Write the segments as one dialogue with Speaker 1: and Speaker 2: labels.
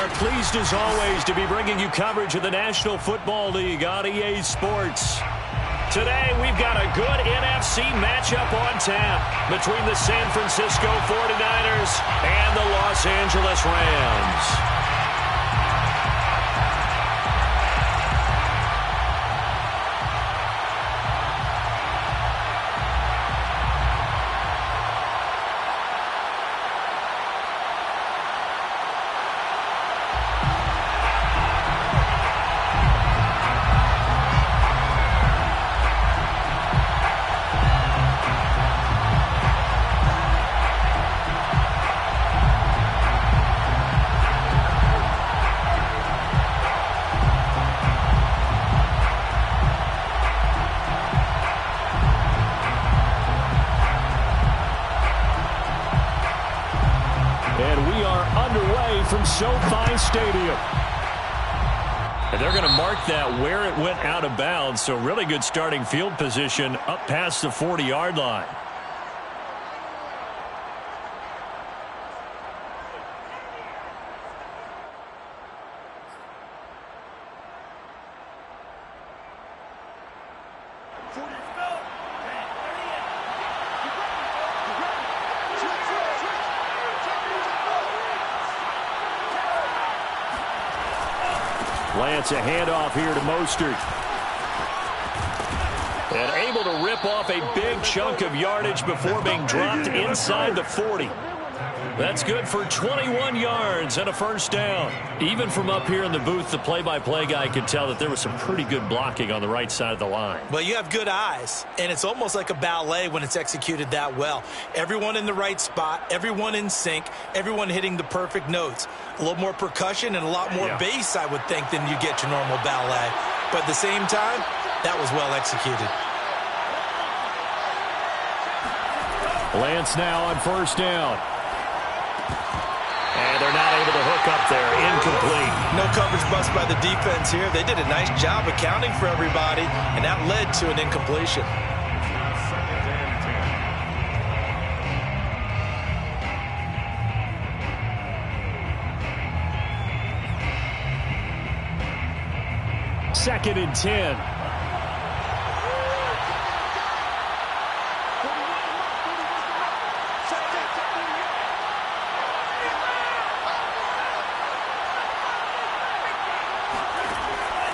Speaker 1: are pleased as always to be bringing you coverage of the National Football League on EA Sports. Today we've got a good NFC matchup on tap between the San Francisco 49ers and the Los Angeles Rams. From SoFi Stadium. And they're going to mark that where it went out of bounds, so really good starting field position up past the 40-yard line. Lance, a handoff here to Mostert. And able to rip off a big chunk of yardage before being dropped inside the 40. That's good for 21 yards and a first down. Even from up here in the booth, the play-by-play guy could tell that there was some pretty good blocking on the right side of the line.
Speaker 2: Well, you have good eyes, and it's almost like a ballet when it's executed that well. Everyone in the right spot, everyone in sync, everyone hitting the perfect notes. A little more percussion and a lot more bass, I would think, than you get your normal ballet. But at the same time, that was well executed.
Speaker 1: Lance now on first down. And they're not able to hook up there. Incomplete.
Speaker 2: No coverage bust by the defense here. They did a nice job accounting for everybody, and that led to an incompletion.
Speaker 1: Second and 10.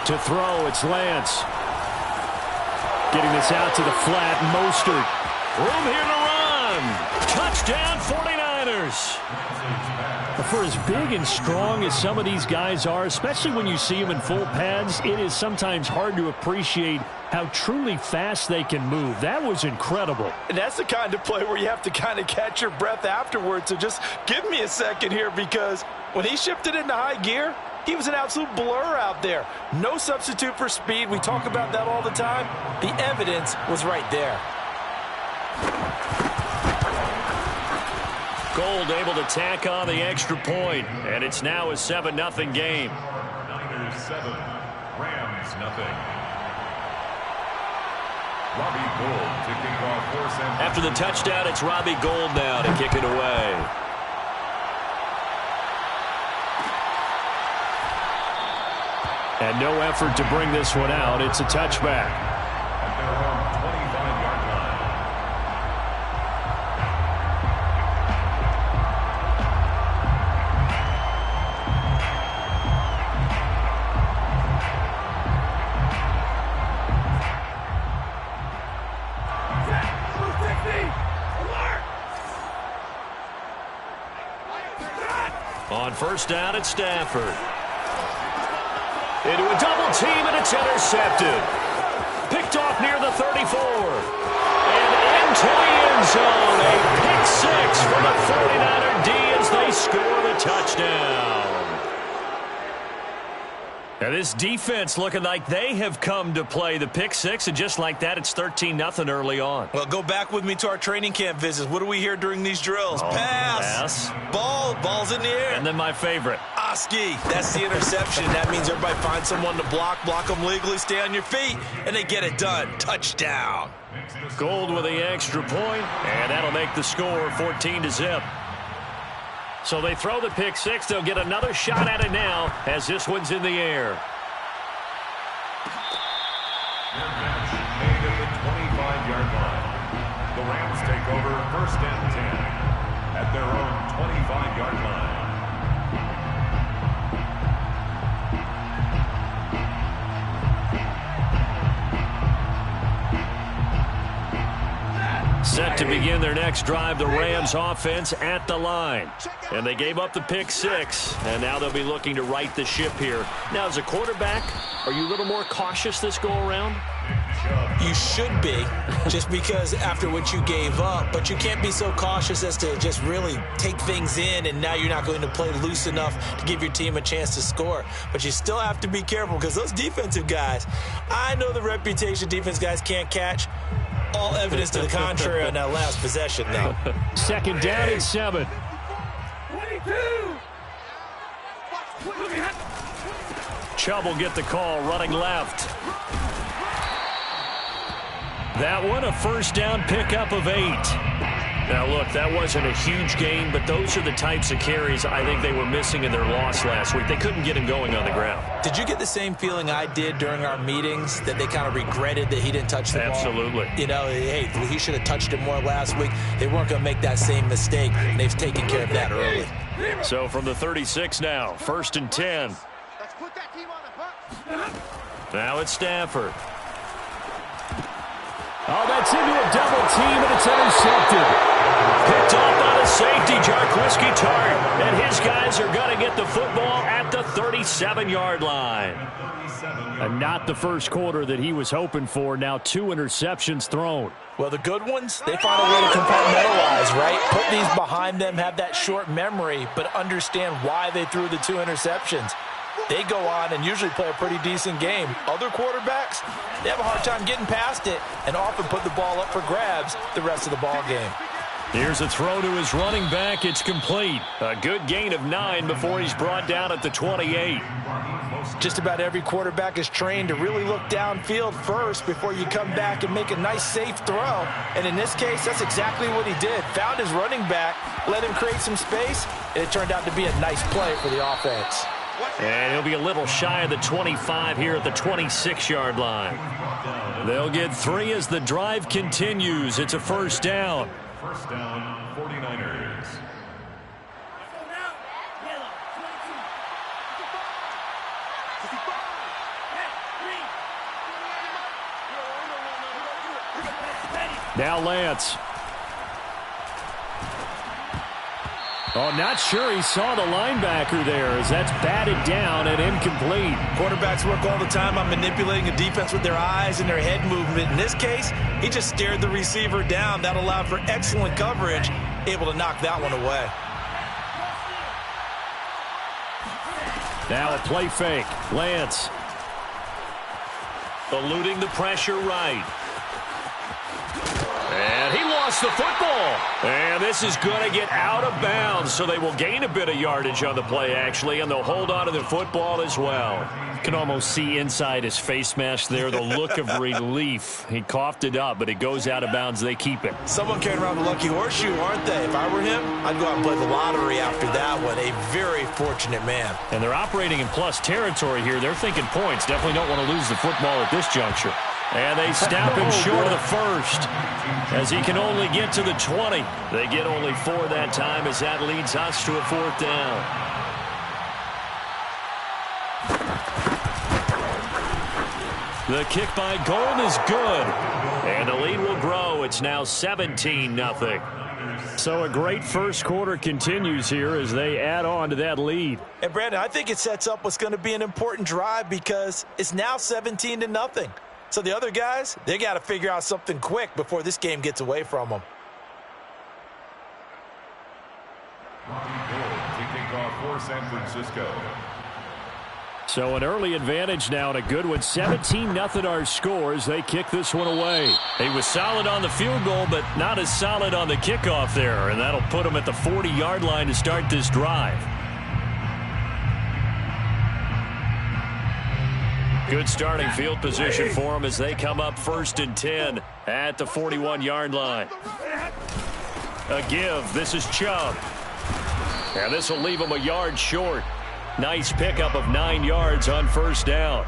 Speaker 1: To throw, it's Lance. Getting this out to the flat, Mostert. Room here to run. Touchdown, 49ers. For as big and strong as some of these guys are, especially when you see them in full pads, it is sometimes hard to appreciate how truly fast they can move. That was incredible.
Speaker 2: And that's the kind of play where you have to kind of catch your breath afterwards. So just give me a second here, because when he shifted into high gear, he was an absolute blur out there. No substitute for speed. We talk about that all the time. The evidence was right there.
Speaker 1: Gold able to tack on the extra point, and it's now a 7-0 game.
Speaker 3: Niners 7, Rams nothing. Robbie Gould to kick off for San Francisco.
Speaker 1: After the touchdown, it's Robbie Gould now to kick it away. And no effort to bring this one out. It's a touchback.
Speaker 3: At their own 25-yard line.
Speaker 1: On first down, it's Stafford. Into a double team, and it's intercepted. Picked off near the 34. And into the end zone. A pick six for the 49er D as they score the touchdown. Now this defense looking like they have come to play the pick six, and just like that, it's 13-0 early on.
Speaker 2: Well, go back with me to our training camp visits. What do we hear during these drills? Pass. Ball's in the air.
Speaker 1: And then my favorite.
Speaker 2: Oski. That's the interception. That means everybody finds someone to block them legally, stay on your feet, and they get it done. Touchdown.
Speaker 1: Gold with the extra point, and that'll make the score 14-0. So they throw the pick six. They'll get another shot at it now as this one's in the air.
Speaker 3: Match made at the 25-yard line. The Rams take over 1st and 10 at their own 25-yard line.
Speaker 1: Set to begin their next drive, the Rams offense at the line. And they gave up the pick six, and now they'll be looking to right the ship here. Now, as a quarterback, are you a little more cautious this go-around?
Speaker 2: You should be, just because after what you gave up, but you can't be so cautious as to just really take things in, and now you're not going to play loose enough to give your team a chance to score. But you still have to be careful because those defensive guys, I know the reputation defense guys can't catch. All evidence to the contrary on that last possession, though.
Speaker 1: 2nd down and 7. Chubb will get the call, running left. That one, a 1st down pickup of 8. Now, look, that wasn't a huge gain, but those are the types of carries I think they were missing in their loss last week. They couldn't get him going on the ground.
Speaker 2: Did you get the same feeling I did during our meetings, that they kind of regretted that he didn't touch the ball?
Speaker 1: Absolutely.
Speaker 2: You know, hey, he should have touched it more last week. They weren't going to make that same mistake, and they've taken care of that early.
Speaker 1: So from the 36 now, 1st and 10.
Speaker 4: Let's put that team on the hook.
Speaker 1: Now it's Stafford. Oh, that's into a double team, and it's intercepted. Picked off by the safety, Jarquiski Tart. And his guys are going to get the football at the 37-yard line. And not the first quarter that he was hoping for. Now 2 interceptions thrown.
Speaker 2: Well, the good ones, they find a way to compartmentalize, right? Put these behind them, have that short memory, but understand why they threw the 2 interceptions. They go on and usually play a pretty decent game. Other quarterbacks, they have a hard time getting past it and often put the ball up for grabs the rest of the ball game.
Speaker 1: Here's a throw to his running back. It's complete. A good gain of 9 before he's brought down at the 28.
Speaker 2: Just about every quarterback is trained to really look downfield first before you come back and make a nice, safe throw. And in this case, that's exactly what he did. Found his running back, let him create some space, and it turned out to be a nice play for the offense.
Speaker 1: And he'll be a little shy of the 25 here at the 26-yard line. They'll get 3 as the drive continues. It's a 1st down.
Speaker 3: 1st down, 49ers.
Speaker 1: Now Lance. Oh, not sure he saw the linebacker there as that's batted down and incomplete.
Speaker 2: Quarterbacks work all the time on manipulating a defense with their eyes and their head movement. In this case, he just stared the receiver down. That allowed for excellent coverage, able to knock that one away.
Speaker 1: Now a play fake. Lance. Eluding the pressure right. And he lost the football. And this is going to get out of bounds, so they will gain a bit of yardage on the play, actually, and they'll hold on to the football as well. You can almost see inside his face mask there the look of relief. He coughed it up, but it goes out of bounds. They keep it.
Speaker 2: Someone carrying around the lucky horseshoe, aren't they? If I were him, I'd go out and play the lottery after that one. A very fortunate man.
Speaker 1: And they're operating in plus territory here. They're thinking points. Definitely don't want to lose the football at this juncture. And they stop him short of the first as he can only get to the 20. They get only 4 that time as that leads us to a 4th down. The kick by Gold is good. And the lead will grow. It's now 17-0. So a great first quarter continues here as they add on to that lead.
Speaker 2: And Brandon, I think it sets up what's going to be an important drive because it's now 17-0. So the other guys, they got to figure out something quick before this game gets away from them.
Speaker 3: To kick off for San Francisco.
Speaker 1: So an early advantage now and a good one. 17-0 our score as they kick this one away. He was solid on the field goal, but not as solid on the kickoff there. And that'll put him at the 40-yard line to start this drive. Good starting field position for them as they come up 1st and 10 at the 41-yard line. A give. This is Chubb. And this will leave them a yard short. Nice pickup of 9 yards on first down.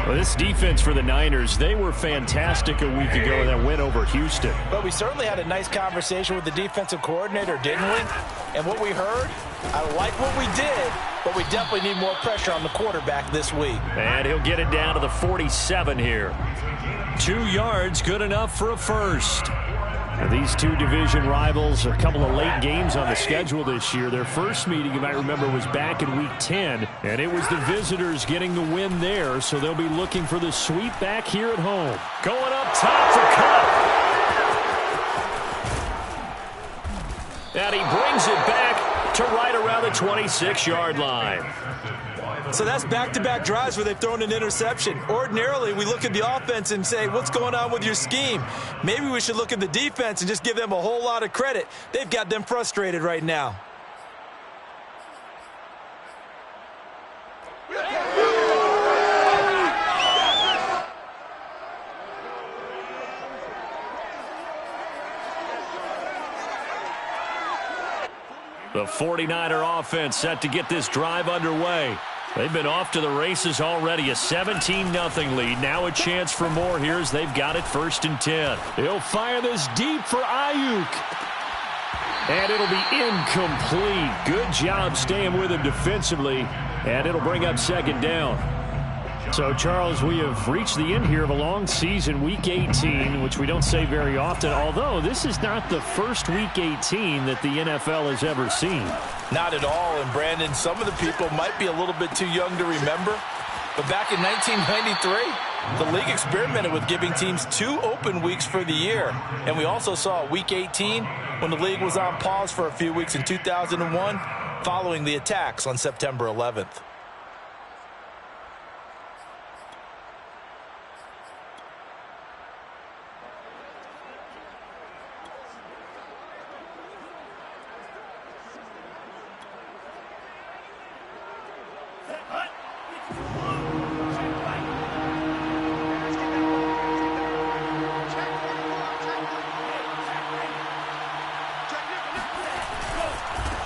Speaker 1: Well, this defense for the Niners, they were fantastic a week ago in that win over Houston.
Speaker 2: But we certainly had a nice conversation with the defensive coordinator, didn't we? And what we heard, I like what we did, but we definitely need more pressure on the quarterback this week.
Speaker 1: And he'll get it down to the 47 here. 2 yards, good enough for a first. Now, these two division rivals, a couple of late games on the schedule this year. Their first meeting, you might remember, was back in Week 10, and it was the visitors getting the win there, so they'll be looking for the sweep back here at home. Going up top for Cup. And he brings it back to right around the 26-yard line.
Speaker 2: So that's back-to-back drives where they've thrown an interception. Ordinarily, we look at the offense and say, what's going on with your scheme? Maybe we should look at the defense and just give them a whole lot of credit. They've got them frustrated right now.
Speaker 1: The 49er offense set to get this drive underway. They've been off to the races already. A 17-0 lead. Now a chance for more here as they've got it 1st and 10. He'll fire this deep for Ayuk. And it'll be incomplete. Good job staying with him defensively. And it'll bring up 2nd down. So, Charles, we have reached the end here of a long season, Week 18, which we don't say very often, although this is not the first Week 18 that the NFL has ever seen.
Speaker 2: Not at all. And, Brandon, some of the people might be a little bit too young to remember. But back in 1993, the league experimented with giving teams 2 open weeks for the year. And we also saw Week 18 when the league was on pause for a few weeks in 2001 following the attacks on September 11th.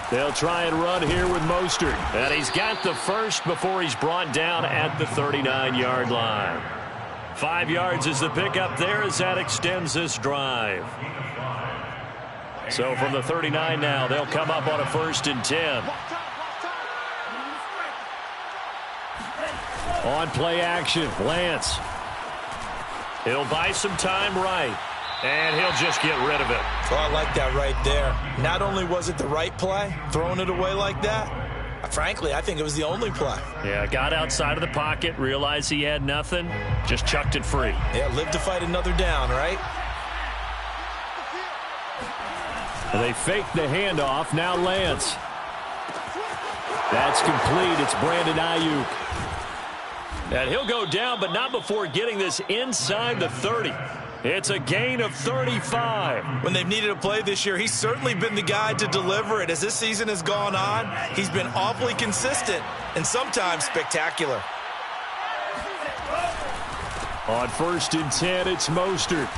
Speaker 1: They'll try and run here with Mostert. And he's got the first before he's brought down at the 39-yard line. 5 yards is the pickup there as that extends this drive. So from the 39 now, they'll come up on a 1st and 10. On play action, Lance. He'll buy some time right. And he'll just get rid of it.
Speaker 2: Oh, I like that right there. Not only was it the right play, throwing it away like that, frankly, I think it was the only play.
Speaker 1: Yeah, got outside of the pocket, realized he had nothing, just chucked it free.
Speaker 2: Yeah, live to fight another down, right?
Speaker 1: And they fake the handoff. Now Lance. That's complete. It's Brandon Ayuk. And he'll go down, but not before getting this inside the 30. It's a gain of 35.
Speaker 2: When they've needed a play this year, he's certainly been the guy to deliver it. As this season has gone on, he's been awfully consistent and sometimes spectacular.
Speaker 1: On 1st and 10, it's Mostert.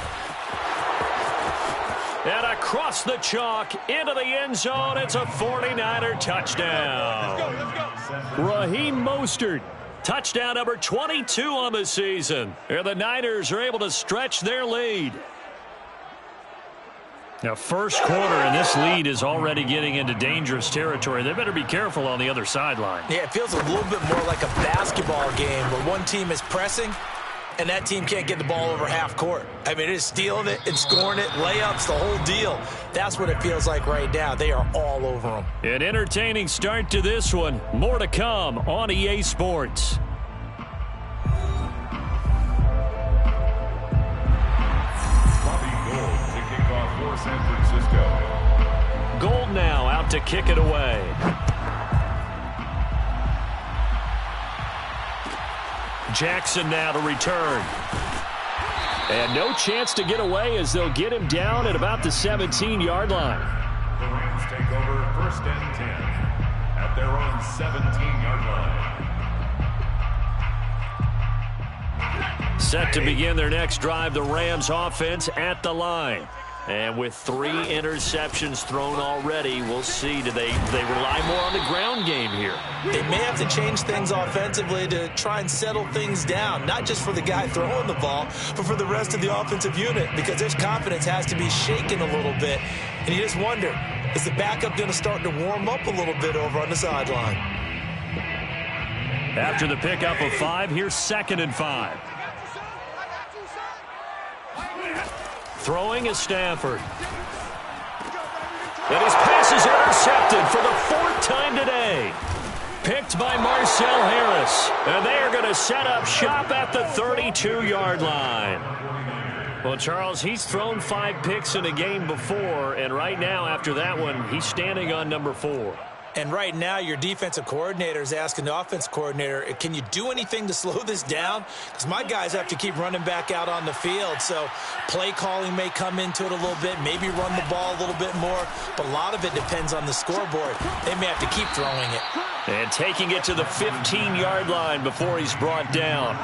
Speaker 1: And across the chalk into the end zone, it's a 49er touchdown.
Speaker 2: Let's go.
Speaker 1: Raheem Mostert. Touchdown number 22 on the season. And the Niners are able to stretch their lead. Now, first quarter, and this lead is already getting into dangerous territory. They better be careful on the other sideline.
Speaker 2: Yeah, it feels a little bit more like a basketball game where one team is pressing and that team can't get the ball over half court. I mean, it is stealing it and scoring it, layups, the whole deal. That's what it feels like right now. They are all over them.
Speaker 1: An entertaining start to this one. More to come on EA Sports.
Speaker 3: Bobby Gold to kick off for San Francisco.
Speaker 1: Gold now out to kick it away. Jackson now to return. And no chance to get away as they'll get him down at about the 17-yard line.
Speaker 3: The Rams take over 1st and 10 at their own 17-yard line.
Speaker 1: Set to begin their next drive, the Rams offense at the line. And with 3 interceptions thrown already, we'll see. Do they rely more on the ground game here?
Speaker 2: They may have to change things offensively to try and settle things down, not just for the guy throwing the ball, but for the rest of the offensive unit, because their confidence has to be shaken a little bit. And you just wonder, is the backup going to start to warm up a little bit over on the sideline?
Speaker 1: After the pickup of 5, here's 2nd and 5. Throwing is Stafford. And his pass is intercepted for the 4th time today. Picked by Marcel Harris. And they are going to set up shop at the 32-yard line. Well, Charles, he's thrown 5 picks in a game before, and right now, after that one, he's standing on number 4.
Speaker 2: And right now, your defensive coordinator is asking the offense coordinator, can you do anything to slow this down? Because my guys have to keep running back out on the field. So play calling may come into it a little bit, maybe run the ball a little bit more. But a lot of it depends on the scoreboard. They may have to keep throwing it.
Speaker 1: And taking it to the 15-yard line before he's brought down.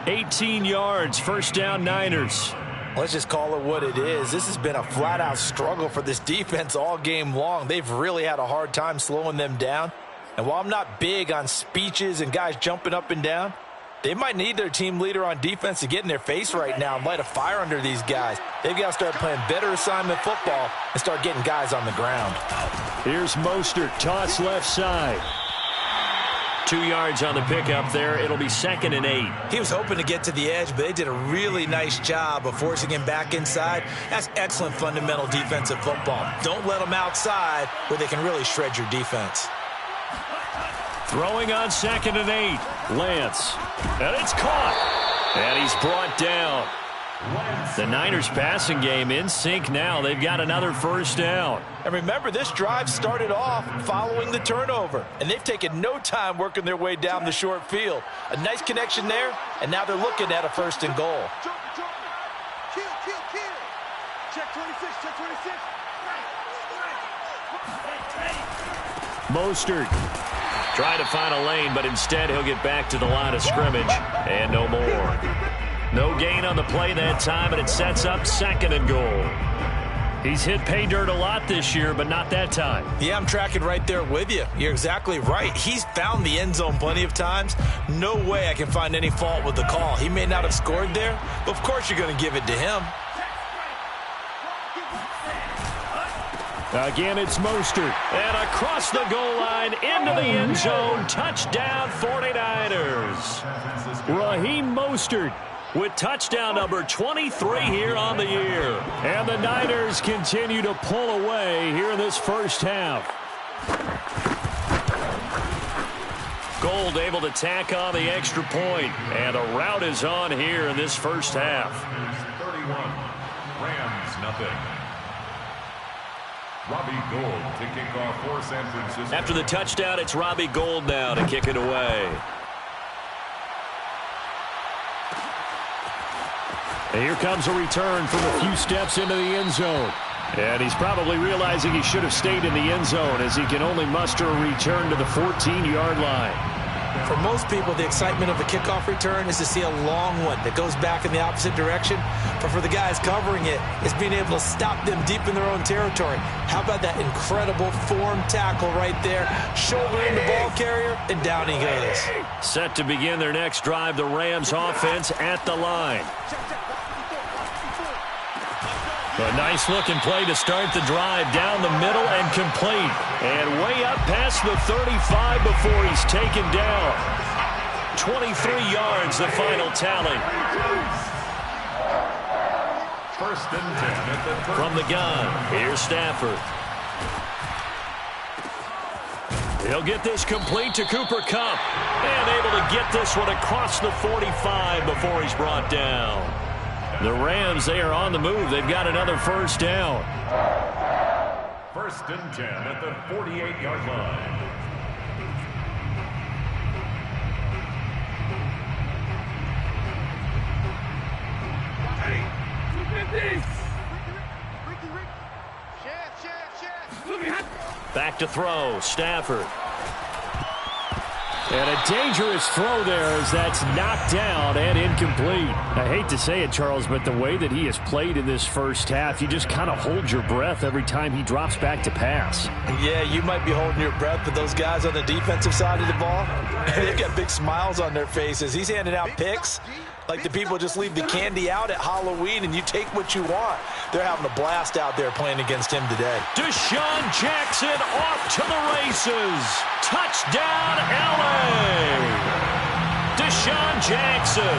Speaker 1: 18 yards, 1st down Niners.
Speaker 2: Let's just call it what it is. This has been a flat-out struggle for this defense all game long. They've really had a hard time slowing them down. And while I'm not big on speeches and guys jumping up and down, they might need their team leader on defense to get in their face right now and light a fire under these guys. They've got to start playing better assignment football and start getting guys on the ground.
Speaker 1: Here's Mostert, toss left side. 2 yards on the pickup there. It'll be 2nd and 8.
Speaker 2: He was hoping to get to the edge, but they did a really nice job of forcing him back inside. That's excellent fundamental defensive football. Don't let them outside where they can really shred your defense.
Speaker 1: Throwing on 2nd and 8. Lance. And it's caught. And he's brought down. The Niners passing game in sync now. They've got another 1st down.
Speaker 2: And remember, this drive started off following the turnover. And they've taken no time working their way down the short field. A nice connection there, and now they're looking at a 1st and goal.
Speaker 4: Kill. Check 26, check 26.
Speaker 1: Mostert trying to find a lane, but instead he'll get back to the line of scrimmage. And no more. No gain on the play that time, and it sets up 2nd and goal. He's hit pay dirt a lot this year, but not that time.
Speaker 2: Yeah, I'm tracking right there with you. You're exactly right. He's found the end zone plenty of times. No way I can find any fault with the call. He may not have scored there, but of course you're going to give it to him.
Speaker 1: Again, it's Mostert. And across the goal line, into the end zone. Touchdown, 49ers. Raheem Mostert with touchdown number 23 here on the year. And the Niners continue to pull away here in this 1st half. Gold able to tack on the extra point. And the route is on here in this 1st half.
Speaker 3: 31, Rams nothing. Robbie Gould to kick off for San Francisco.
Speaker 1: After the touchdown, it's Robbie Gould now to kick it away. And here comes a return from a few steps into the end zone. And he's probably realizing he should have stayed in the end zone as he can only muster a return to the 14-yard line.
Speaker 2: For most people, the excitement of a kickoff return is to see a long one that goes back in the opposite direction. But for the guys covering it, it's being able to stop them deep in their own territory. How about that incredible form tackle right there? Shoulder in the ball carrier, and down he goes.
Speaker 1: Set to begin their next drive, the Rams offense at the line. A nice-looking play to start the drive down the middle and complete. And way up past the 35 before he's taken down. 23 yards, the final tally.
Speaker 3: 1st and 10 at the 30.
Speaker 1: From the gun, here's Stafford. He'll get this complete to Cooper Kupp. And able to get this one across the 45 before he's brought down. The Rams, they are on the move. They've got another 1st down.
Speaker 3: 1st and 10 at the 48-yard line.
Speaker 1: Back to throw, Stafford. And a dangerous throw there as that's knocked down and incomplete. I hate to say it, Charles, but the way that he has played in this first half, you just kind of hold your breath every time he drops back to pass.
Speaker 2: Yeah, you might be holding your breath, but those guys on the defensive side of the ball, they've got big smiles on their faces. He's handing out picks like the people just leave the candy out at Halloween and you take what you want. They're having a blast out there playing against him today.
Speaker 1: Deshaun Jackson off to the races. Touchdown, L.A. Deshaun Jackson,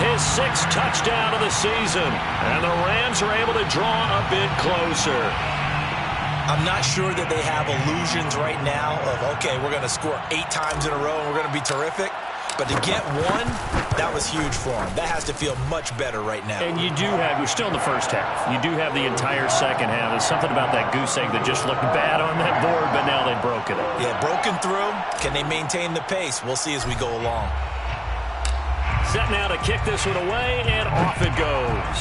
Speaker 1: his 6th touchdown of the season. And the Rams are able to draw a bit closer.
Speaker 2: I'm not sure that they have illusions right now of, okay, we're going to score 8 times in a row and we're going to be terrific. But to get one, that was huge for him. That has to feel much better right now.
Speaker 1: And you do have, we're still in the first half. You do have the entire second half. There's something about that goose egg that just looked bad on that board, but now they've broken it.
Speaker 2: Yeah, broken through. Can they maintain the pace? We'll see as we go along.
Speaker 1: Set now to kick this one away, and off it goes.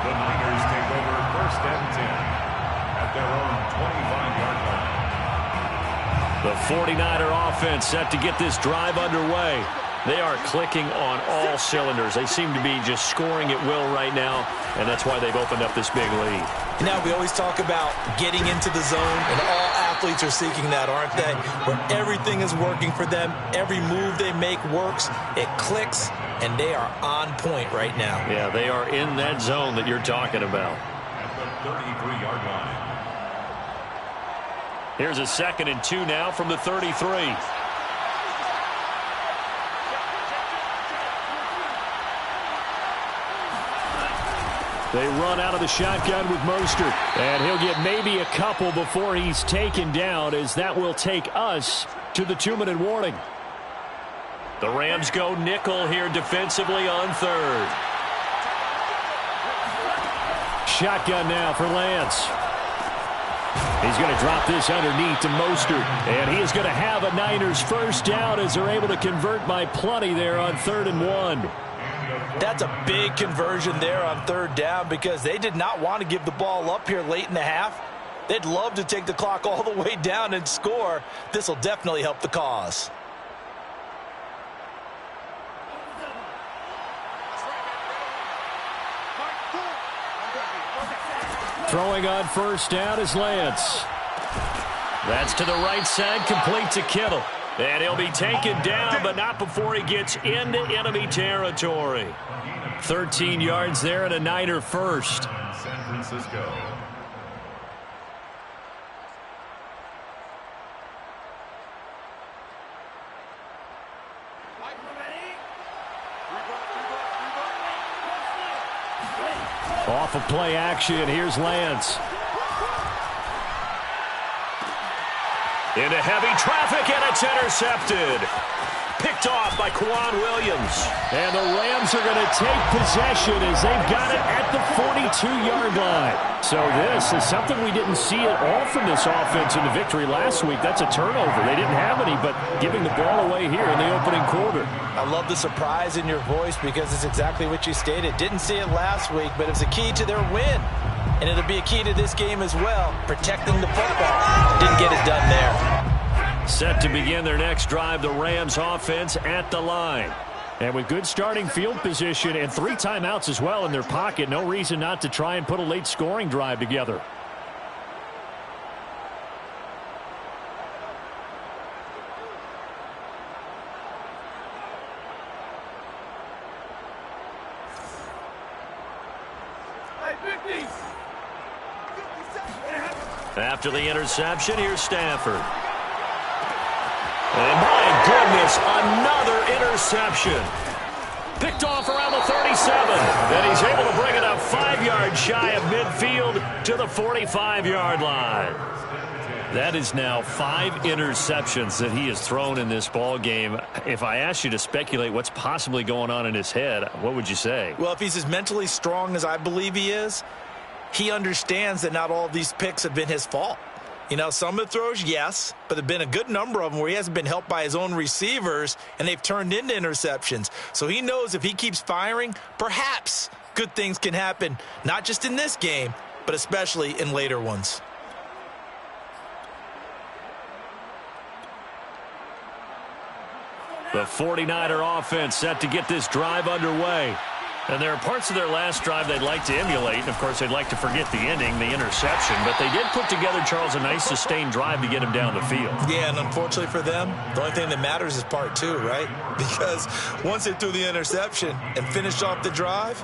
Speaker 3: The Niners take over 1st and 10 at their own 25-yard line.
Speaker 1: The 49er offense set to get this drive underway. They are clicking on all cylinders. They seem to be just scoring at will right now, and that's why they've opened up this big lead.
Speaker 2: Now, we always talk about getting into the zone, and all athletes are seeking that, aren't they? Where everything is working for them. Every move they make works. It clicks, and they are on point right now.
Speaker 1: Yeah, they are in that zone that you're talking about.
Speaker 3: At the 33-yard line.
Speaker 1: Here's a 2nd and 2 now from the 33. They run out of the shotgun with Mostert. And he'll get maybe a couple before he's taken down, as that will take us to the 2-minute warning. The Rams go nickel here defensively on 3rd. Shotgun now for Lance. He's going to drop this underneath to Mostert. And he is going to have a Niners first down as they're able to convert by plenty there on 3rd and 1.
Speaker 2: That's a big conversion there on 3rd down because they did not want to give the ball up here late in the half. They'd love to take the clock all the way down and score. This will definitely help the cause.
Speaker 1: Throwing on 1st down is Lance. That's to the right side, complete to Kittle. And he'll be taken down, but not before he gets into enemy territory. 13 yards there and a Niner first.
Speaker 3: San Francisco.
Speaker 1: Off of play action, here's Lance. Into heavy traffic, and it's intercepted. Picked off by Quan Williams. And the Rams are going to take possession as they've got it at the 42-yard line. So this is something we didn't see at all from this offense in the victory last week. That's a turnover. They didn't have any, but giving the ball away here in the opening quarter.
Speaker 2: I love the surprise in your voice because it's exactly what you stated. Didn't see it last week, but it's a key to their win. And it'll be a key to this game as well, protecting the football. Didn't get it done there.
Speaker 1: Set to begin their next drive, the Rams offense at the line. And with good starting field position and 3 timeouts as well in their pocket, no reason not to try and put a late scoring drive together. After the interception, here's Stafford. And my goodness, another interception. Picked off around the 37. And he's able to bring it up 5 yards shy of midfield to the 45-yard line. That is now 5 interceptions that he has thrown in this ball game. If I asked you to speculate what's possibly going on in his head, what would you say?
Speaker 2: Well, if he's as mentally strong as I believe he is, he understands that not all of these picks have been his fault. You know, some of the throws, yes, but there have been a good number of them where he hasn't been helped by his own receivers, and they've turned into interceptions. So he knows if he keeps firing, perhaps good things can happen, not just in this game, but especially in later ones.
Speaker 1: The 49er offense set to get this drive underway. And there are parts of their last drive they'd like to emulate. And, of course, they'd like to forget the ending, the interception. But they did put together, Charles, a nice sustained drive to get him down the field.
Speaker 2: Yeah, and unfortunately for them, the only thing that matters is part two, right? Because once they threw the interception and finished off the drive,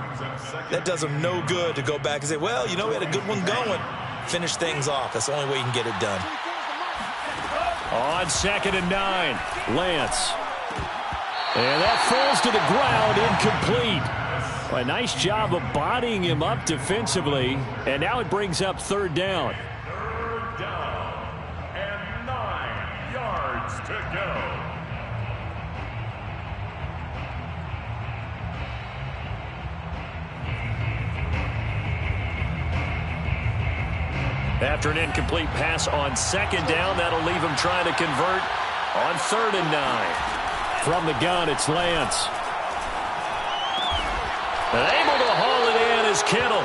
Speaker 2: that does them no good to go back and say, well, you know, we had a good one going. Finish things off. That's the only way you can get it done.
Speaker 1: On 2nd and 9, Lance. And that falls to the ground, incomplete. A nice job of bodying him up defensively, and now it brings up 3rd down.
Speaker 3: 3rd down and 9 yards to go.
Speaker 1: After an incomplete pass on 2nd down, that'll leave him trying to convert on 3rd and 9. From the gun, it's Lance. Able to haul it in is Kittle.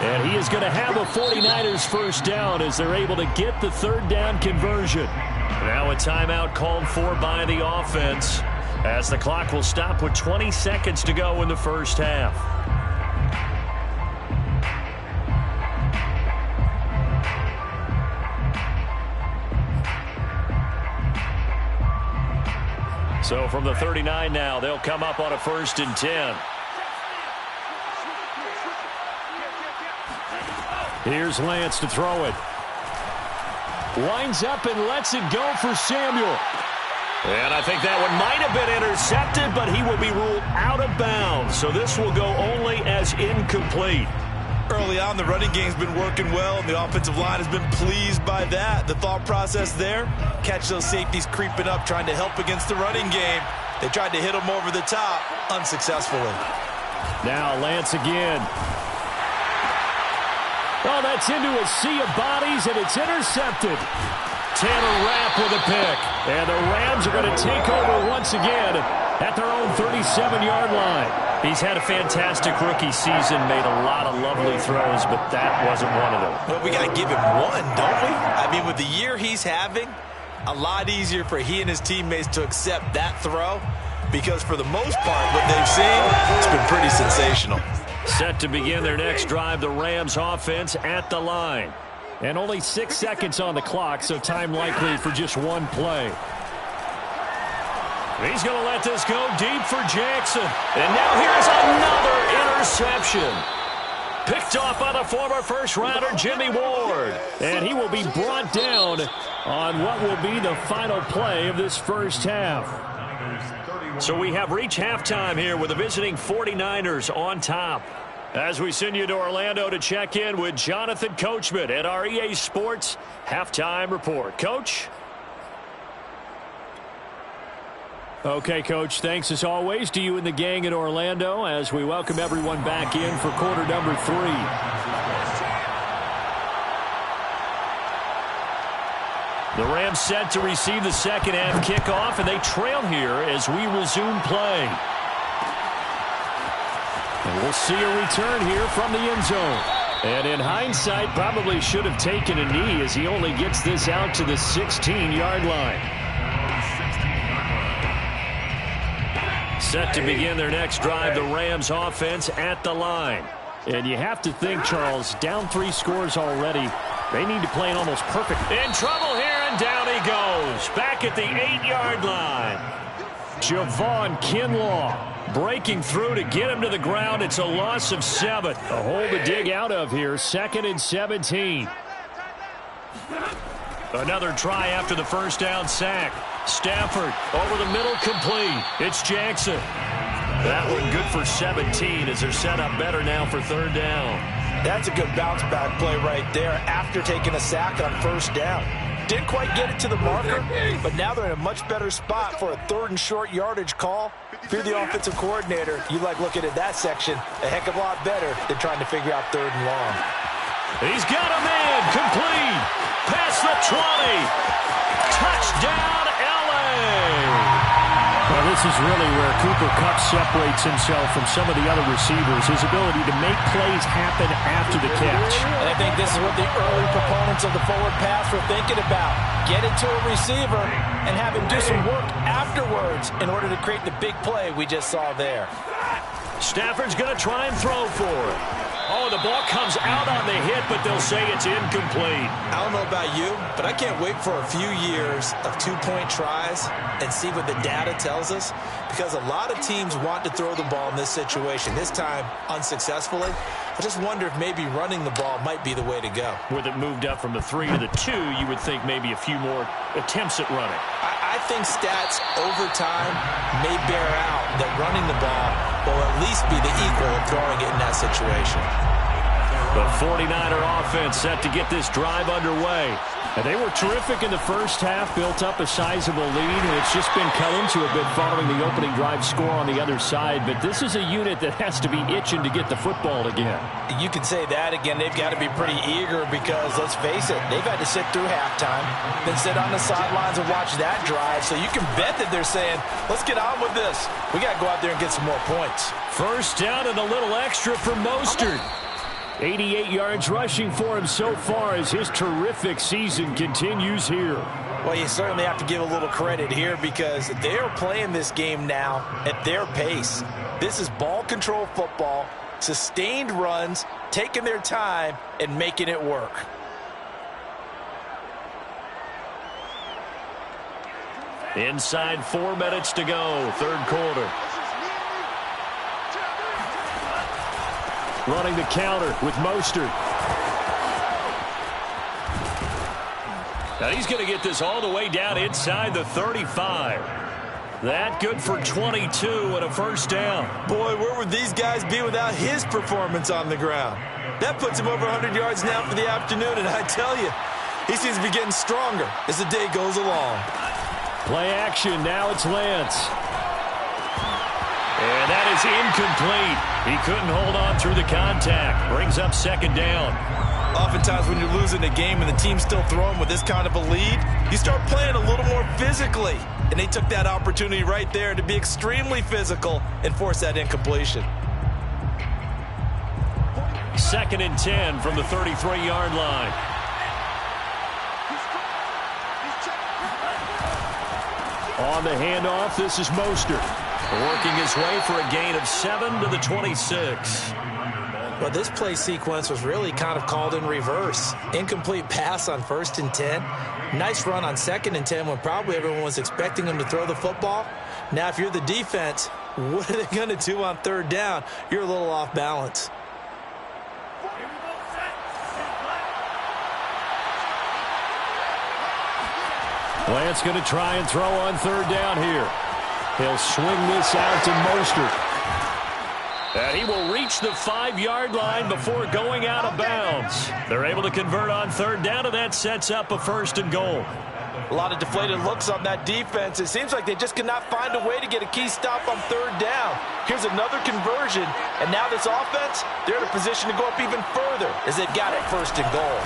Speaker 1: And he is going to have a 49ers first down as they're able to get the 3rd down conversion. Now a timeout called for by the offense as the clock will stop with 20 seconds to go in the first half. So from the 39 now, they'll come up on a 1st and 10. Here's Lance to throw it. Winds up and lets it go for Samuel. And I think that one might have been intercepted, but he will be ruled out of bounds. So this will go only as incomplete.
Speaker 2: Early on, the running game's been working well, and the offensive line has been pleased by that. The thought process there, catch those safeties creeping up, trying to help against the running game. They tried to hit them over the top, unsuccessfully.
Speaker 1: Now Lance again. Oh, that's into a sea of bodies, and it's intercepted. Tanner Rapp with a pick. And the Rams are going to take over once again at their own 37-yard line. He's had a fantastic rookie season, made a lot of lovely throws, but that wasn't one of them.
Speaker 2: Well, we got to give him one, don't we? I mean, with the year he's having, a lot easier for he and his teammates to accept that throw because for the most part, what they've seen, it's been pretty sensational.
Speaker 1: Set to begin their next drive, the Rams offense at the line. And only 6 seconds on the clock, so time likely for just one play. He's going to let this go deep for Jackson. And now here's another interception. Picked off by the former first-rounder Jimmy Ward. And he will be brought down on what will be the final play of this first half. So we have reached halftime here with the visiting 49ers on top. As we send you to Orlando to check in with Jonathan Coachman at our EA Sports Halftime Report. Coach? Okay, Coach, thanks as always to you and the gang in Orlando as we welcome everyone back in for quarter number 3. The Rams set to receive the second half kickoff, and they trail here as we resume play. And we'll see a return here from the end zone. And in hindsight, probably should have taken a knee as he only gets this out to the 16-yard line. Set to begin their next drive, the Rams offense at the line. And you have to think, Charles, down 3 scores already. They need to play an almost perfect. In trouble here, and down he goes. Back at the 8-yard line. Javon Kinlaw breaking through to get him to the ground. It's a loss of 7. A hole to dig out of here. 2nd and 17. Another try after the first down sack. Stafford over the middle, complete. It's Jackson. That one good for 17 as they're set up better now for 3rd down.
Speaker 2: That's a good bounce back play right there after taking a sack on 1st down. Didn't quite get it to the marker, but now they're in a much better spot for a 3rd and short yardage call. If you're the offensive coordinator, you like looking at that section a heck of a lot better than trying to figure out 3rd and long.
Speaker 1: He's got a man, complete, past the 20. Touchdown, LA. Well, this is really where Cooper Kupp separates himself from some of the other receivers, his ability to make plays happen after the catch.
Speaker 2: And I think this is what the early proponents of the forward pass were thinking about. Get it to a receiver and have him do some work afterwards in order to create the big play we just saw there.
Speaker 1: Stafford's going to try and throw for it. Oh, the ball comes out on the hit, but they'll say it's incomplete.
Speaker 2: I don't know about you, but I can't wait for a few years of two-point tries and see what the data tells us, because a lot of teams want to throw the ball in this situation, this time unsuccessfully. I just wonder if maybe running the ball might be the way to go.
Speaker 1: With it moved up from the 3 to the 2, you would think maybe a few more attempts at running.
Speaker 2: I think stats over time may bear out that running the ball will at least be the equal of throwing it in that situation.
Speaker 1: The 49er offense set to get this drive underway. And they were terrific in the first half, built up a sizable lead, and it's just been cut into a bit following the opening drive score on the other side. But this is a unit that has to be itching to get the football again.
Speaker 2: You can say that again. They've got to be pretty eager because, let's face it, they've had to sit through halftime, then sit on the sidelines and watch that drive. So you can bet that they're saying, let's get on with this. We got to go out there and get some more points.
Speaker 1: First down and a little extra for Mostert. 88 yards rushing for him so far as his terrific season continues here.
Speaker 2: Well, you certainly have to give a little credit here because they're playing this game now at their pace. This is ball control football, sustained runs, taking their time, and making it work.
Speaker 1: Inside 4 minutes to go, third quarter. Running the counter with Mostert. Now he's going to get this all the way down inside the 35. That good for 22 and a first down.
Speaker 2: Boy, where would these guys be without his performance on the ground? That puts him over 100 yards now for the afternoon, and I tell you, he seems to be getting stronger as the day goes along.
Speaker 1: Play action, now it's Lance. And that is incomplete. He couldn't hold on through the contact. Brings up second down.
Speaker 2: Oftentimes when you're losing a game and the team's still throwing with this kind of a lead, you start playing a little more physically. And they took that opportunity right there to be extremely physical and force that incompletion.
Speaker 1: 2nd and 10 from the 33-yard line. On the handoff, this is Mostert. Working his way for a gain of 7 to the 26.
Speaker 2: Well, this play sequence was really kind of called in reverse. Incomplete pass on 1st and 10. Nice run on 2nd and 10 when probably everyone was expecting him to throw the football. Now, if you're the defense, what are they going to do on 3rd down? You're a little off balance.
Speaker 1: Lance going to try and throw on 3rd down here. He'll swing this out to Mostert. And he will reach the 5-yard line before going out of bounds. They're able to convert on 3rd down, and that sets up a 1st and goal.
Speaker 2: A lot of deflated looks on that defense. It seems like they just cannot find a way to get a key stop on 3rd down. Here's another conversion, and now this offense, they're in a position to go up even further as they've got it 1st and goal.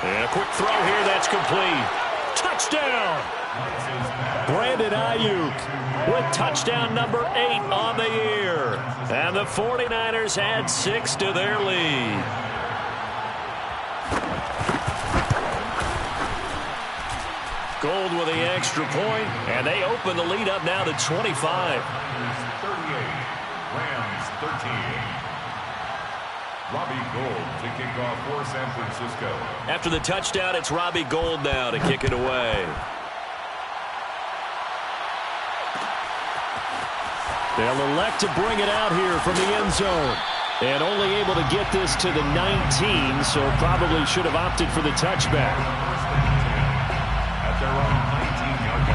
Speaker 1: And a quick throw here, that's complete. Touchdown! Brandon Ayuk with touchdown number 8 on the year. And the 49ers add 6 to their lead. Gold with the extra point, and they open the lead up now to 25.
Speaker 3: 38, Rams 13. Robbie Gould to kick off for San Francisco.
Speaker 1: After the touchdown, it's Robbie Gould now to kick it away. They'll elect to bring it out here from the end zone. And only able to get this to the 19, so probably should have opted for the touchback.
Speaker 3: At their own 19-yard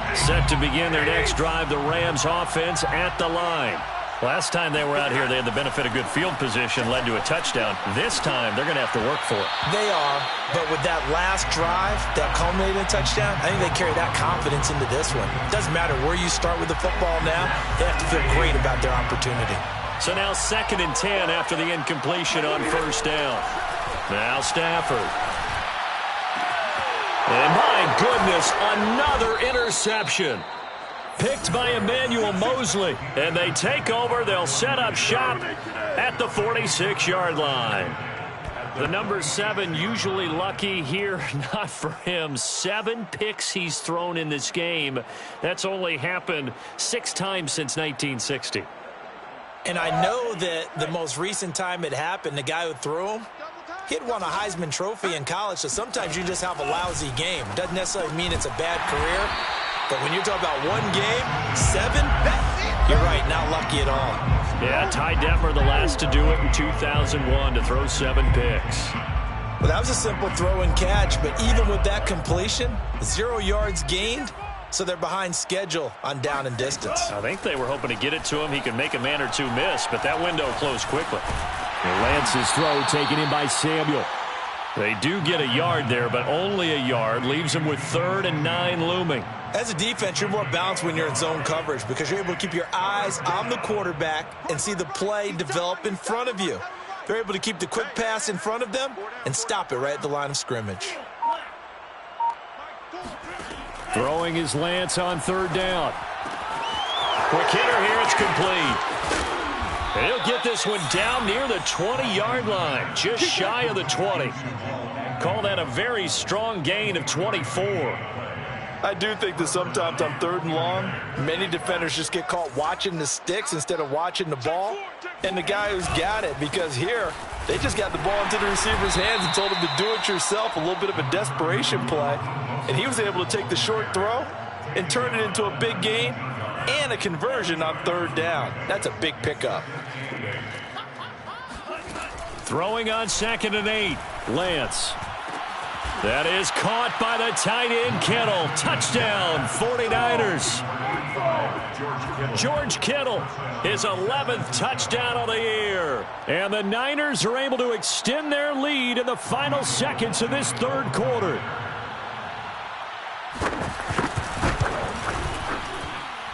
Speaker 3: line.
Speaker 1: Set to begin their next drive, the Rams offense at the line. Last time they were out here, they had the benefit of good field position, led to a touchdown. This time, they're going to have to work for it.
Speaker 2: They are, but with that last drive, that culminated in a touchdown, I think they carry that confidence into this one. It doesn't matter where you start with the football now, they have to feel great about their opportunity.
Speaker 1: So now 2nd and 10 after the incompletion on 1st down. Now Stafford. And my goodness, another interception. Picked by Emmanuel Mosley. And they take over. They'll set up shop at the 46-yard line. The number 7 usually lucky here. Not for him. 7 picks he's thrown in this game. That's only happened 6 times since 1960.
Speaker 2: And I know that the most recent time it happened, the guy who threw him, he'd won a Heisman Trophy in college, so sometimes you just have a lousy game. Doesn't necessarily mean it's a bad career, but when you're talking about one game, 7, you're right, not lucky at all.
Speaker 1: Yeah, Ty Detmer the last to do it in 2001 to throw 7 picks.
Speaker 2: Well, that was a simple throw and catch, but even with that completion, 0 yards gained, so they're behind schedule on down and distance.
Speaker 1: I think they were hoping to get it to him. He could make a man or two miss, but that window closed quickly. Lance's throw taken in by Samuel. They do get a yard there, but only a yard. Leaves them with 3rd and 9 looming.
Speaker 2: As a defense, you're more balanced when you're in zone coverage because you're able to keep your eyes on the quarterback and see the play develop in front of you. They're able to keep the quick pass in front of them and stop it right at the line of scrimmage.
Speaker 1: Throwing is Lance on 3rd down. Quick hitter here, it's complete. He'll get this one down near the 20-yard line, just shy of the 20. Call that a very strong gain of 24.
Speaker 2: I do think that sometimes on 3rd and long, many defenders just get caught watching the sticks instead of watching the ball. And the guy who's got it, because here, they just got the ball into the receiver's hands and told him to do it yourself, a little bit of a desperation play. And he was able to take the short throw and turn it into a big gain and a conversion on 3rd down. That's a big pickup.
Speaker 1: Throwing on 2nd and 8, Lance. That is caught by the tight end, Kittle. Touchdown, 49ers. George Kittle, his 11th touchdown of the year. And the Niners are able to extend their lead in the final seconds of this 3rd quarter.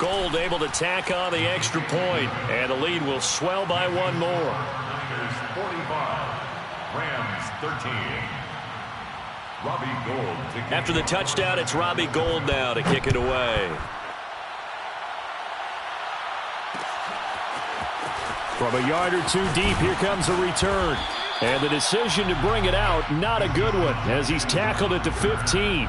Speaker 1: Gold able to tack on the extra point, and the lead will swell by 1 more.
Speaker 3: Niners 45, Rams 13. Robbie Gould.
Speaker 1: After the touchdown, it's Robbie Gould now to kick it away. From a yard or 2 deep, here comes a return. And the decision to bring it out, not a good one, as he's tackled at the 15.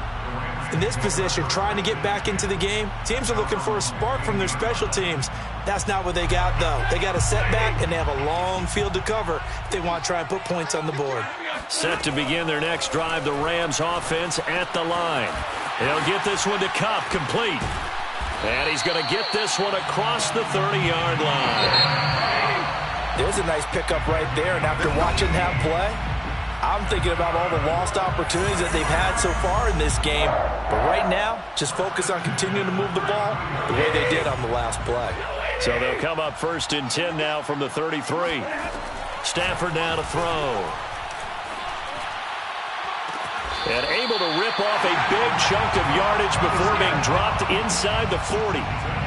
Speaker 2: In this position, trying to get back into the game, teams are looking for a spark from their special teams. That's not what they got, though. They got a setback, and they have a long field to cover if they want to try and put points on the board.
Speaker 1: Set to begin their next drive, the Rams offense at the line. He'll get this one to Kupp, complete. And he's going to get this one across the 30-yard line.
Speaker 2: There's a nice pickup right there, and after watching that play, I'm thinking about all the lost opportunities that they've had so far in this game. But right now, just focus on continuing to move the ball the way they did on the last play.
Speaker 1: So they'll come up 1st and 10 now from the 33. Stafford now to throw. And able to rip off a big chunk of yardage before being dropped inside the 40.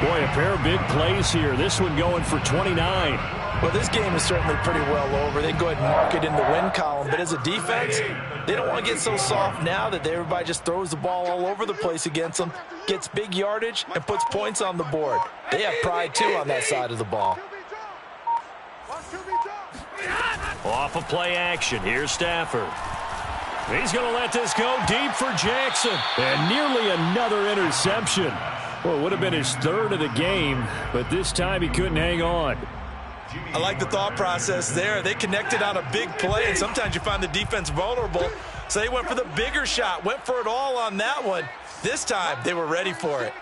Speaker 1: Boy, a pair of big plays here. This one going for 29.
Speaker 2: Well, this game is certainly pretty well over. They go ahead and mark it in the win column. But as a defense, they don't want to get so soft now that everybody just throws the ball all over the place against them, gets big yardage, and puts points on the board. They have pride, too, on that side of the ball.
Speaker 1: Off of play action. Here's Stafford. He's going to let this go deep for Jackson. And nearly another interception. Well, it would have been his 3rd of the game, but this time he couldn't hang on.
Speaker 2: I like the thought process there. They connected on a big play, and sometimes you find the defense vulnerable. So they went for the bigger shot, went for it all on that one. This time, they were ready for it.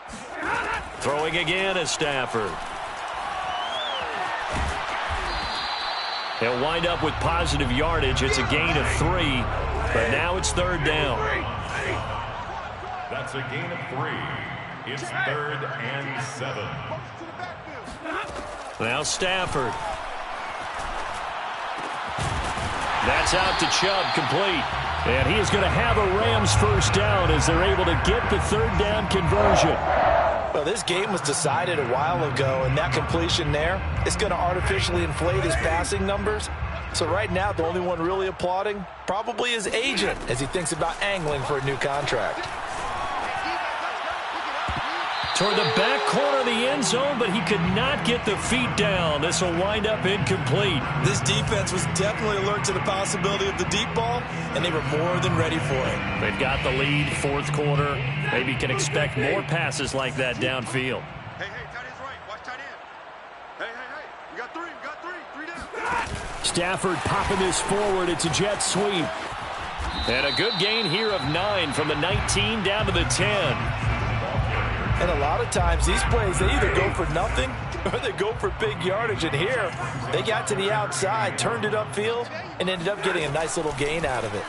Speaker 1: Throwing again is Stafford. He'll wind up with positive yardage. It's a gain of 3, but now it's 3rd down.
Speaker 3: That's a gain of 3. It's 3rd and 7.
Speaker 1: Now Stafford. That's out to Chubb, complete. And he is going to have a Rams 1st down as they're able to get the 3rd down conversion.
Speaker 2: Well, this game was decided a while ago, and that completion there is going to artificially inflate his passing numbers. So right now, the only one really applauding probably his agent as he thinks about angling for a new contract.
Speaker 1: Toward the back corner of the end zone, but he could not get the feet down. This will wind up incomplete.
Speaker 2: This defense was definitely alert to the possibility of the deep ball, and they were more than ready for it.
Speaker 1: They've got the lead, fourth quarter. Maybe can expect more passes like that downfield.
Speaker 4: Hey, tight end's right. Watch tight end. Hey. We got three down.
Speaker 1: Stafford popping this forward. It's a jet sweep. And a good gain here of 9 from the 19 down to the 10.
Speaker 2: And a lot of times, these plays, they either go for nothing or they go for big yardage. And here, they got to the outside, turned it upfield, and ended up getting a nice little gain out of it.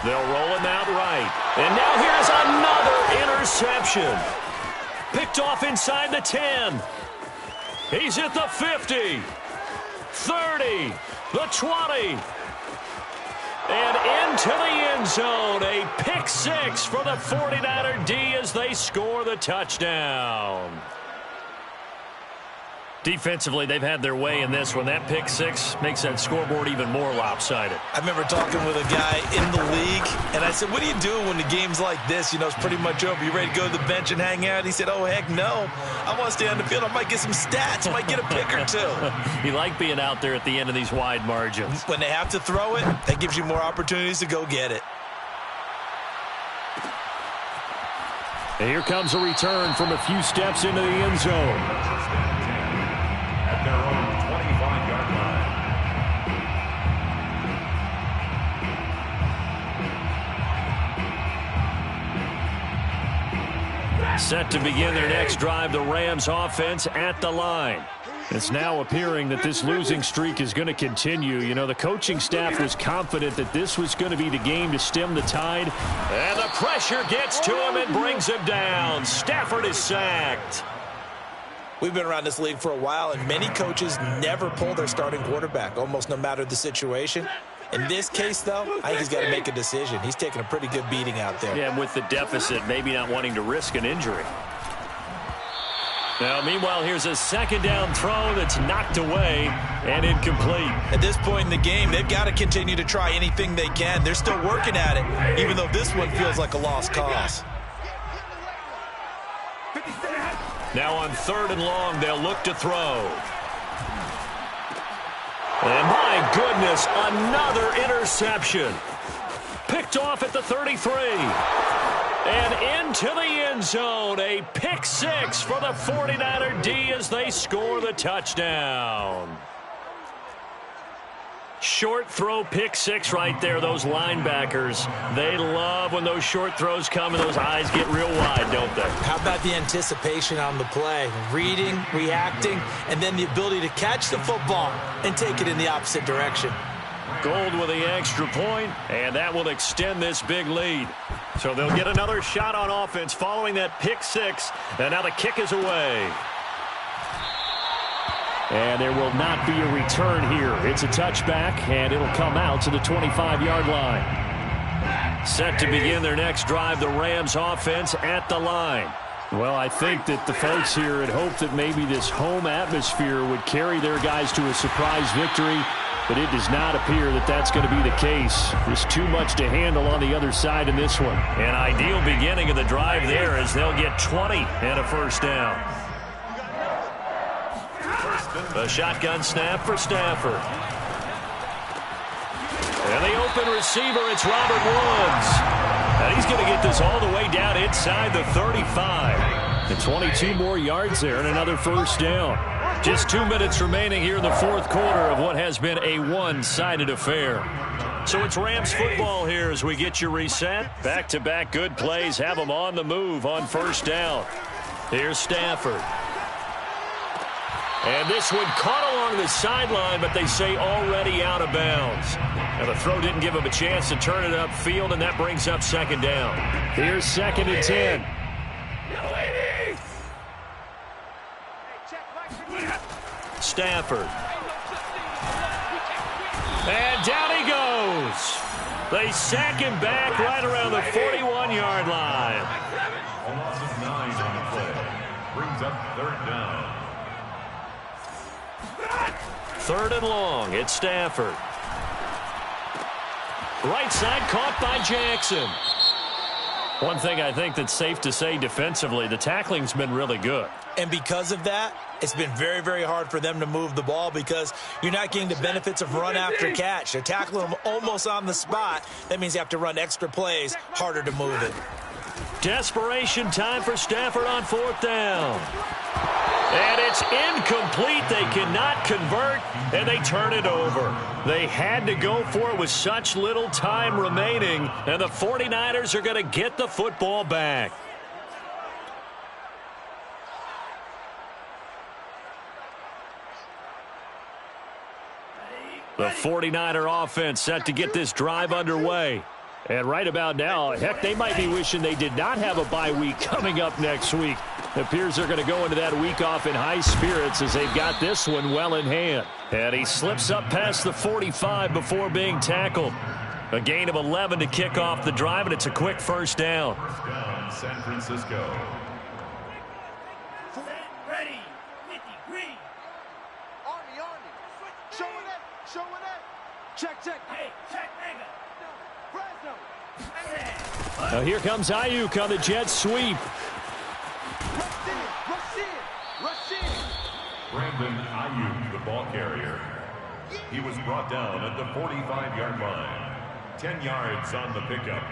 Speaker 1: They'll roll him out right. And now here's another interception. Picked off inside the 10. He's at the 50, 30, the 20. And into the end zone, a pick 6 for the 49er D as they score the touchdown. Defensively, they've had their way in this one. That pick 6 makes that scoreboard even more lopsided.
Speaker 2: I remember talking with a guy in the league, and I said, what do you do when the game's like this? You know, it's pretty much over. You ready to go to the bench and hang out? He said, oh, heck no. I want to stay on the field. I might get some stats. I might get a pick or two.
Speaker 1: You like being out there at the end of these wide margins.
Speaker 2: When they have to throw it, that gives you more opportunities to go get it.
Speaker 1: And here comes a return from a few steps into the end zone.
Speaker 3: At their own 25-yard line.
Speaker 1: Set to begin their next drive, the Rams offense at the line. It's now appearing that this losing streak is going to continue. You know, the coaching staff was confident that this was going to be the game to stem the tide. And the pressure gets to him and brings him down. Stafford is sacked.
Speaker 2: We've been around this league for a while, and many coaches never pull their starting quarterback, almost no matter the situation. In this case, though, I think he's got to make a decision. He's taking a pretty good beating out there.
Speaker 1: Yeah, with the deficit, maybe not wanting to risk an injury. Now, meanwhile, here's a second down throw that's knocked away and incomplete.
Speaker 2: At this point in the game, they've got to continue to try anything they can. They're still working at it, even though this one feels like a lost cause.
Speaker 1: Now on 3rd and long, they'll look to throw. And my goodness, another interception. Picked off at the 33. And into the end zone, a pick 6 for the 49er D as they score the touchdown. Short throw pick 6 right there, those linebackers. They love when those short throws come and those eyes get real wide, don't they?
Speaker 2: How about the anticipation on the play? Reading, reacting, and then the ability to catch the football and take it in the opposite direction.
Speaker 1: Gold with the extra point, and that will extend this big lead. So they'll get another shot on offense following that pick 6, and now the kick is away. And there will not be a return here. It's a touchback, and it'll come out to the 25-yard line. Set to begin their next drive, the Rams offense at the line. Well, I think that the folks here had hoped that maybe this home atmosphere would carry their guys to a surprise victory, but it does not appear that that's going to be the case. There's too much to handle on the other side in this one. An ideal beginning of the drive there as they'll get 20 and a first down. A shotgun snap for Stafford. And the open receiver, it's Robert Woods. And he's going to get this all the way down inside the 35. And 22 more yards there and another first down. Just 2 minutes remaining here in the fourth quarter of what has been a one-sided affair. So it's Rams football here as we get you reset. Back-to-back good plays have them on the move on first down. Here's Stafford. And this one caught along the sideline, but they say already out of bounds. Now the throw didn't give him a chance to turn it upfield, and that brings up second down. Here's 2nd and 10. Stafford. And down he goes. They sack him back right around the 41-yard line.
Speaker 3: A loss of 9 on the play. Brings up 3rd down.
Speaker 1: 3rd and long. It's Stafford. Right side caught by Jackson. One thing I think that's safe to say defensively, the tackling's been really good.
Speaker 2: And because of that, it's been very, very hard for them to move the ball because you're not getting the benefits of run after catch. They're tackling them almost on the spot. That means you have to run extra plays, harder to move it.
Speaker 1: Desperation time for Stafford on 4th down. And it's incomplete. They cannot convert, and they turn it over. They had to go for it with such little time remaining, and the 49ers are going to get the football back. The 49er offense set to get this drive underway. And right about now, heck, they might be wishing they did not have a bye week coming up next week. It appears they're going to go into that week off in high spirits as they've got this one well in hand. And he slips up past the 45 before being tackled. A gain of 11 to kick off the drive, and it's a quick 1st down.
Speaker 3: 1st down, San Francisco.
Speaker 4: Ready. 50 green. Army. Show it. Check. Hey, check, nigga. Fresno.
Speaker 1: Now here comes Ayuk on the jet sweep.
Speaker 4: Rush in.
Speaker 3: Brandon Ayuk, the ball carrier. He was brought down at the 45-yard line. 10 yards on the pickup.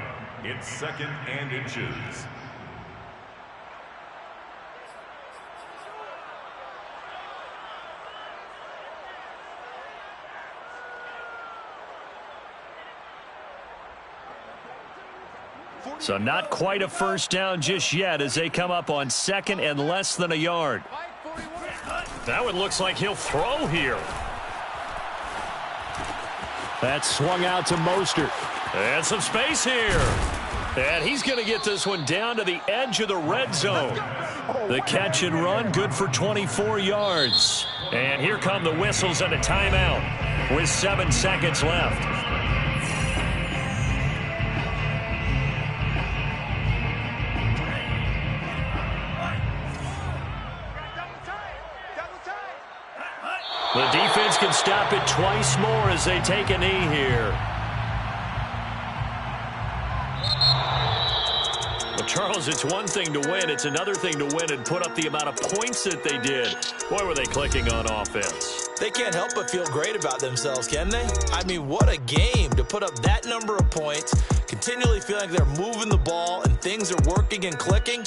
Speaker 3: It's 2nd and inches.
Speaker 1: So not quite a 1st down just yet as they come up on 2nd and less than a yard. That one looks like he'll throw here. That's swung out to Mostert. And some space here. And he's going to get this one down to the edge of the red zone. The catch and run, good for 24 yards. And here come the whistles and a timeout with 7 seconds left. The defense can stop it twice more as they take a knee here. Well, Charles, it's one thing to win. It's another thing to win and put up the amount of points that they did. Boy, were they clicking on offense.
Speaker 2: They can't help but feel great about themselves, can they? I mean, what a game to put up that number of points, continually feeling like they're moving the ball and things are working and clicking.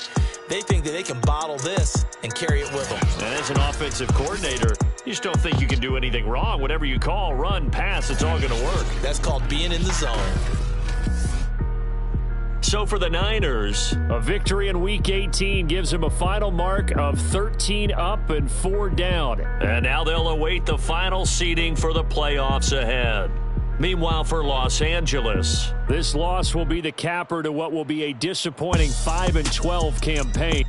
Speaker 2: They think that they can bottle this and carry it with them.
Speaker 1: And as an offensive coordinator, you just don't think you can do anything wrong. Whatever you call, run, pass, it's all going to work.
Speaker 2: That's called being in the zone.
Speaker 1: So for the Niners, a victory in Week 18 gives them a final mark of 13 up and 4 down. And now they'll await the final seeding for the playoffs ahead. Meanwhile, for Los Angeles, this loss will be the capper to what will be a disappointing 5-12 campaign.